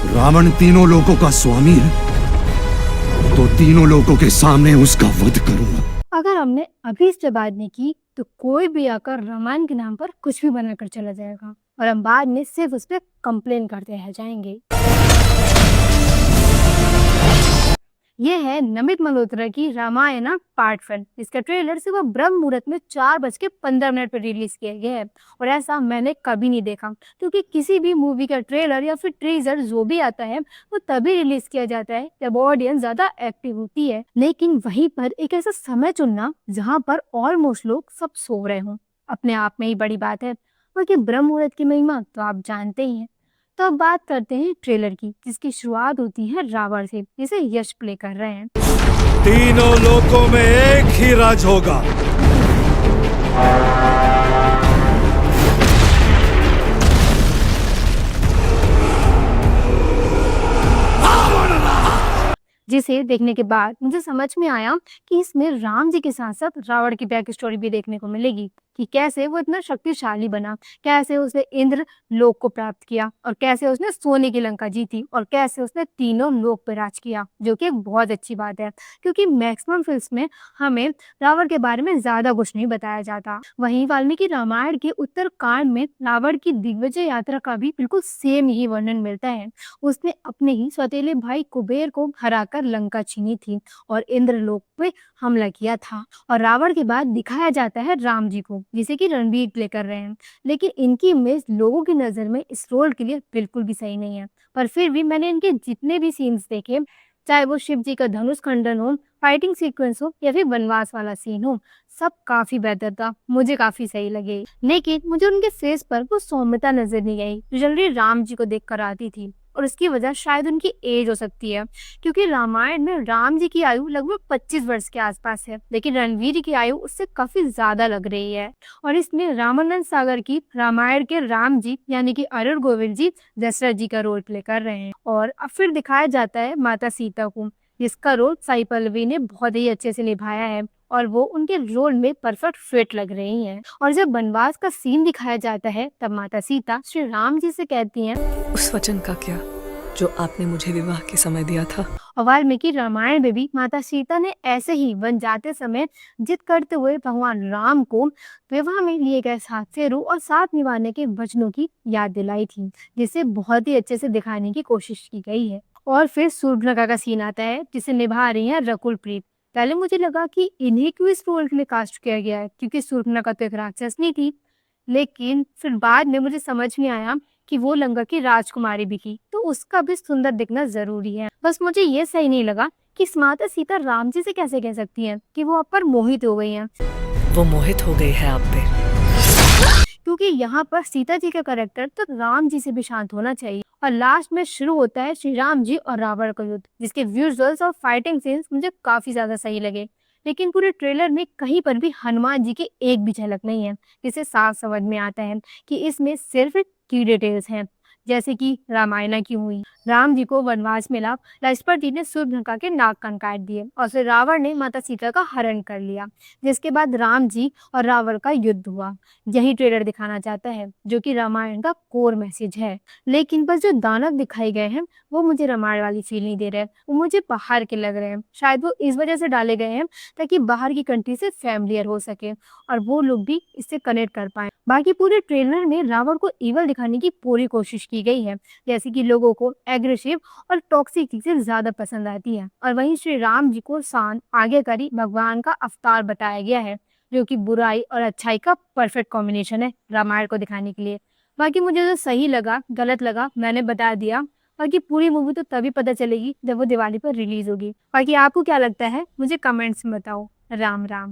रावण तीनों लोकों का स्वामी है, तो तीनों लोकों के सामने उसका वध करूंगा। अगर हमने अभी इससे बात नहीं की तो कोई भी आकर रामायण के नाम पर कुछ भी बनाकर चला जाएगा और हम बाद में सिर्फ उस पर कंप्लेन करते रह जाएंगे। ये है नमित मल्होत्रा की रामायण पार्ट 1। इसका ट्रेलर सिर्फ ब्रह्म मुहूर्त में 4:15 पर रिलीज किया गया है और ऐसा मैंने कभी नहीं देखा, क्योंकि किसी भी मूवी का ट्रेलर या फिर ट्रीजर जो भी आता है वो तभी रिलीज किया जाता है जब ऑडियंस ज्यादा एक्टिव होती है। लेकिन वहीं पर एक ऐसा समय चुनना जहाँ पर ऑलमोस्ट लोग सब सो रहे हों, अपने आप में ही बड़ी बात है। क्योंकि ब्रह्म मुहूर्त की महिमा तो आप जानते ही हैं। तो अब बात करते हैं ट्रेलर की, जिसकी शुरुआत होती है रावण से, जिसे यश प्ले कर रहे हैं। तीनों लोकों में एक ही राज होगा। जिसे देखने के बाद मुझे समझ में आया कि इसमें राम जी के साथ साथ रावण की बैक स्टोरी भी देखने को मिलेगी कि कैसे वो इतना शक्तिशाली बना, कैसे उसने इंद्र लोक को प्राप्त किया और कैसे उसने सोने की लंका जीती और कैसे उसने तीनों लोक पर राज किया, जो कि एक बहुत अच्छी बात है क्योंकि मैक्सिमम फिल्म में हमें रावण के बारे में ज्यादा कुछ नहीं बताया जाता। वहीं वाल्मीकि रामायण के उत्तरकांड में रावण की दिग्विजय यात्रा का भी बिल्कुल सेम ही वर्णन मिलता है। उसने अपने ही सौतेले भाई कुबेर को हराकर लंका छीनी थी और इंद्रलोक पे हमला किया था। और रावण के बाद दिखाया जाता है राम जी को, जिसे कि रणवीर प्ले कर रहे हैं। लेकिन इनकी इमेज लोगों की नजर में इस रोल के लिए बिल्कुल भी सही नहीं है, पर फिर भी मैंने इनके जितने भी सीन्स देखे, चाहे वो शिव जी का धनुष खंडन हो, फाइटिंग सीक्वेंस हो या फिर वनवास वाला सीन हो, सब काफी बेहतर था, मुझे काफी सही लगे। लेकिन मुझे उनके फेस पर वो सौम्यता नजर नहीं आई जो जनरली राम जी को देख कर आती थी, और इसकी वजह शायद उनकी एज हो सकती है, क्योंकि रामायण में राम जी की आयु लगभग 25 वर्ष के आसपास है, लेकिन रणवीर की आयु उससे काफी ज्यादा लग रही है। और इसमें रामानंद सागर की रामायण के राम जी यानी कि अरुण गोविल जी दशरथ जी का रोल प्ले कर रहे हैं। और अब फिर दिखाया जाता है माता सीता को, जिसका रोल साई पल्लवी ने बहुत ही अच्छे से निभाया है और वो उनके रोल में परफेक्ट फिट लग रही हैं। और जब वनवास का सीन दिखाया जाता है तब माता सीता श्री राम जी से कहती हैं, उस वचन का क्या जो आपने मुझे विवाह के समय दिया था। और वाल्मीकि रामायण में भी माता सीता ने ऐसे ही वन जाते समय जिद करते हुए भगवान राम को विवाह में लिए गए 7 फेरों और 7 निभाने के वचनों की याद दिलाई थी, जिसे बहुत ही अच्छे से दिखाने की कोशिश की गई है। और फिर सूर्पनखा का सीन आता है, जिसे निभा रही है रकुल प्रीत। पहले मुझे लगा कि इन्हीं क्यों इस रोल के लिए कास्ट किया गया है, क्योंकि सूर्पनखा तो एक राक्षस नहीं थी। लेकिन फिर बाद में मुझे समझ में आया कि वो लंका की राजकुमारी भी थी, तो उसका भी सुंदर दिखना जरूरी है। बस मुझे ये सही नहीं लगा कि माता सीता राम जी से कैसे कह सकती हैं कि वो आप पर मोहित हो गई हैं। वो मोहित हो गई है आप पे, क्योंकि यहाँ पर सीता जी का कैरेक्टर तो राम जी से भी शांत होना चाहिए। और लास्ट में शुरू होता है श्री राम जी और रावण का युद्ध, जिसके विजुअल्स और फाइटिंग सीन्स मुझे काफी ज्यादा सही लगे। लेकिन पूरे ट्रेलर में कहीं पर भी हनुमान जी की एक भी झलक नहीं है, जिससे साफ समझ में आता है कि इसमें सिर्फ की डिटेल्स हैं, जैसे कि रामायण की हुई। राम जी को वनवास मिला, लक्ष्मण जी ने सूर्पनखा के नाक कान काट दिए और फिर रावण ने माता सीता का हरण कर लिया, जिसके बाद राम जी और रावण का युद्ध हुआ। यही ट्रेलर दिखाना चाहता है, जो कि रामायण का कोर मैसेज है। लेकिन बस जो दानव दिखाए गए हैं वो मुझे रामायण वाली फील नहीं दे रहे हैं, वो मुझे बाहर के लग रहे हैं। शायद वो इस वजह से डाले गए हैं ताकि बाहर की कंट्री से फैमिलियर हो सके और वो लोग भी इससे कनेक्ट कर पाए। बाकी पूरे ट्रेलर में रावण को इवल दिखाने की पूरी कोशिश की गई है, जैसे कि लोगों को एग्रेसिव और टॉक्सिक चीजें ज्यादा पसंद आती है। और वहीं श्री राम जी को शांत आज्ञाकारी भगवान का अवतार बताया गया है, जो कि बुराई और अच्छाई का परफेक्ट कॉम्बिनेशन है रामायण को दिखाने के लिए। बाकी मुझे जो सही लगा गलत लगा मैंने बता दिया। बाकी पूरी मूवी तो तभी पता चलेगी जब वो दिवाली पर रिलीज होगी। बाकी आपको क्या लगता है मुझे कमेंट्स में बताओ। राम राम।